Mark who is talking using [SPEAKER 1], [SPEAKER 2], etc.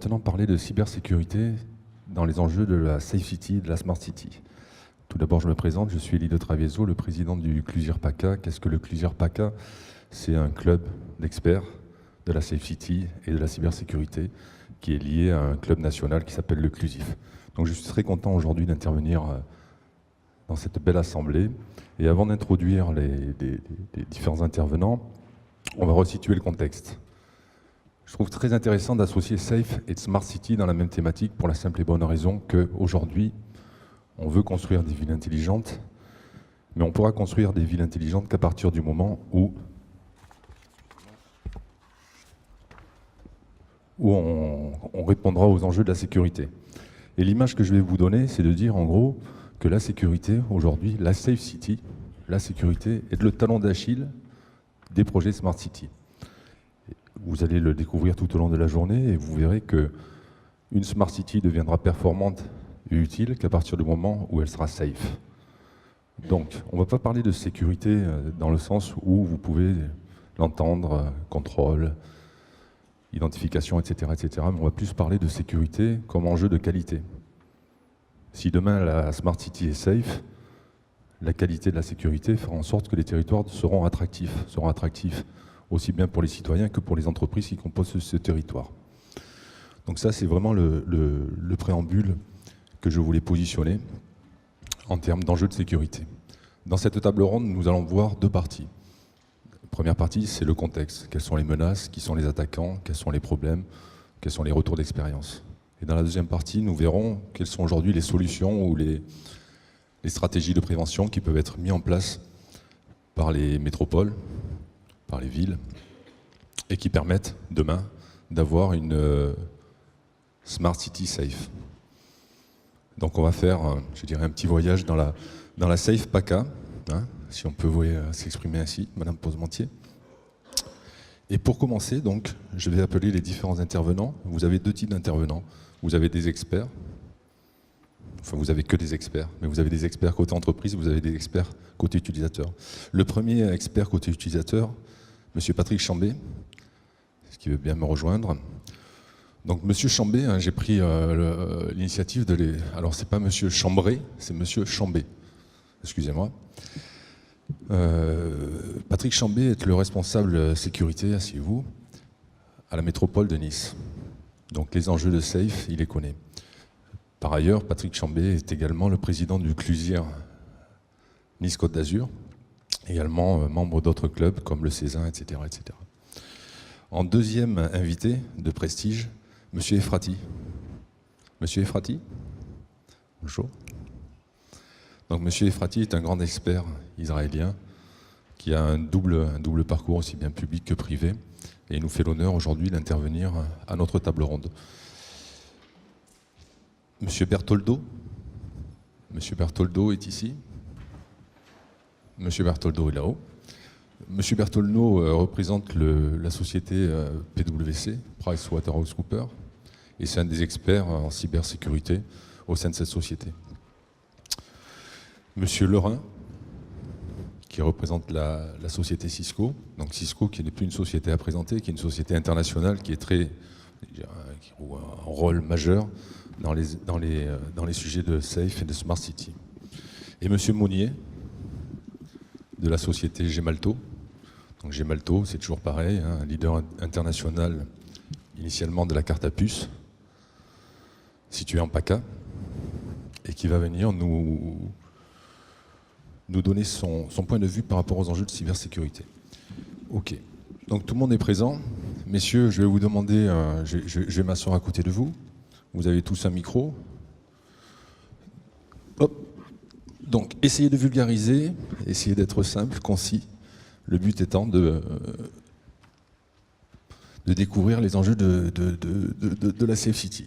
[SPEAKER 1] maintenant parler de cybersécurité dans les enjeux de la Safe City et de la Smart City. Tout d'abord, je me présente, je suis Elie de Travieso, le président du Clusir PACA. Qu'est-ce que le Clusir PACA? C'est un club d'experts de la Safe City et de la cybersécurité qui est lié à un club national qui s'appelle le Clusif. Donc je suis très content aujourd'hui d'intervenir dans cette belle assemblée. Et avant d'introduire les différents intervenants, on va resituer le contexte. Je trouve très intéressant d'associer Safe et Smart City dans la même thématique pour la simple et bonne raison qu'aujourd'hui, on veut construire des villes intelligentes, mais on pourra construire des villes intelligentes qu'à partir du moment où on répondra aux enjeux de la sécurité. Et l'image que je vais vous donner, c'est de dire en gros que la sécurité, aujourd'hui, la Safe City, la sécurité est le talon d'Achille des projets Smart City. Vous allez le découvrir tout au long de la journée et vous verrez qu'une Smart City deviendra performante et utile qu'à partir du moment où elle sera safe. Donc, on ne va pas parler de sécurité dans le sens où vous pouvez l'entendre, contrôle, identification, etc., etc. Mais on va plus parler de sécurité comme enjeu de qualité. Si demain la Smart City est safe, la qualité de la sécurité fera en sorte que les territoires seront attractifs aussi bien pour les citoyens que pour les entreprises qui composent ce territoire. Donc ça, c'est vraiment le préambule que je voulais positionner en termes d'enjeux de sécurité. Dans cette table ronde, nous allons voir deux parties. La première partie, c'est le contexte. Quelles sont les menaces, qui sont les attaquants, quels sont les problèmes, quels sont les retours d'expérience. Et dans la deuxième partie, nous verrons quelles sont aujourd'hui les solutions ou les stratégies de prévention qui peuvent être mises en place par les métropoles, par les villes, et qui permettent demain d'avoir une Smart City safe. Donc on va faire, je dirais, un petit voyage dans la Safe PACA, hein, si on peut s'exprimer ainsi, Madame Posementier. Et pour commencer, donc, je vais appeler les différents intervenants. Vous avez deux types d'intervenants. Vous avez des experts, enfin vous avez que des experts, mais vous avez des experts côté entreprise, vous avez des experts côté utilisateur. Le premier expert côté utilisateur, Monsieur Patrick Chambé, est-ce qu'il veut bien me rejoindre? Donc Monsieur Chambé, hein, j'ai pris l'initiative de les... Alors c'est pas Monsieur Chambré, c'est Monsieur Chambé, excusez-moi. Patrick Chambé est le responsable sécurité, asseyez-vous, à la métropole de Nice. Donc les enjeux de Safe, il les connaît. Par ailleurs, Patrick Chambé est également le président du Clusir Nice-Côte d'Azur, également membre d'autres clubs comme le Cézanne, etc., etc. En deuxième invité de prestige, Monsieur Efrati. Monsieur Efrati, bonjour. Donc Monsieur Efrati est un grand expert israélien qui a un double parcours, aussi bien public que privé, et il nous fait l'honneur aujourd'hui d'intervenir à notre table ronde. Monsieur Bertoldo. Monsieur Bertoldo est ici. Monsieur Bertoldo est là-haut. Monsieur Bertoldo représente la société PwC, PricewaterhouseCoopers, et c'est un des experts en cybersécurité au sein de cette société. Monsieur Lerin, qui représente la société Cisco, donc Cisco qui n'est plus une société à présenter, qui est une société internationale qui joue un rôle majeur dans les sujets de Safe et de Smart City. Et Monsieur Monnier, de la société Gemalto. Donc Gemalto, c'est toujours pareil, hein, un leader international initialement de la carte à puce, situé en PACA, et qui va venir nous donner son point de vue par rapport aux enjeux de cybersécurité. Ok, donc tout le monde est présent. Messieurs, je vais vous demander, je vais m'asseoir à côté de vous. Vous avez tous un micro. Hop. Donc, essayez de vulgariser, essayez d'être simple, concis. Le but étant de découvrir les enjeux de la Safe City.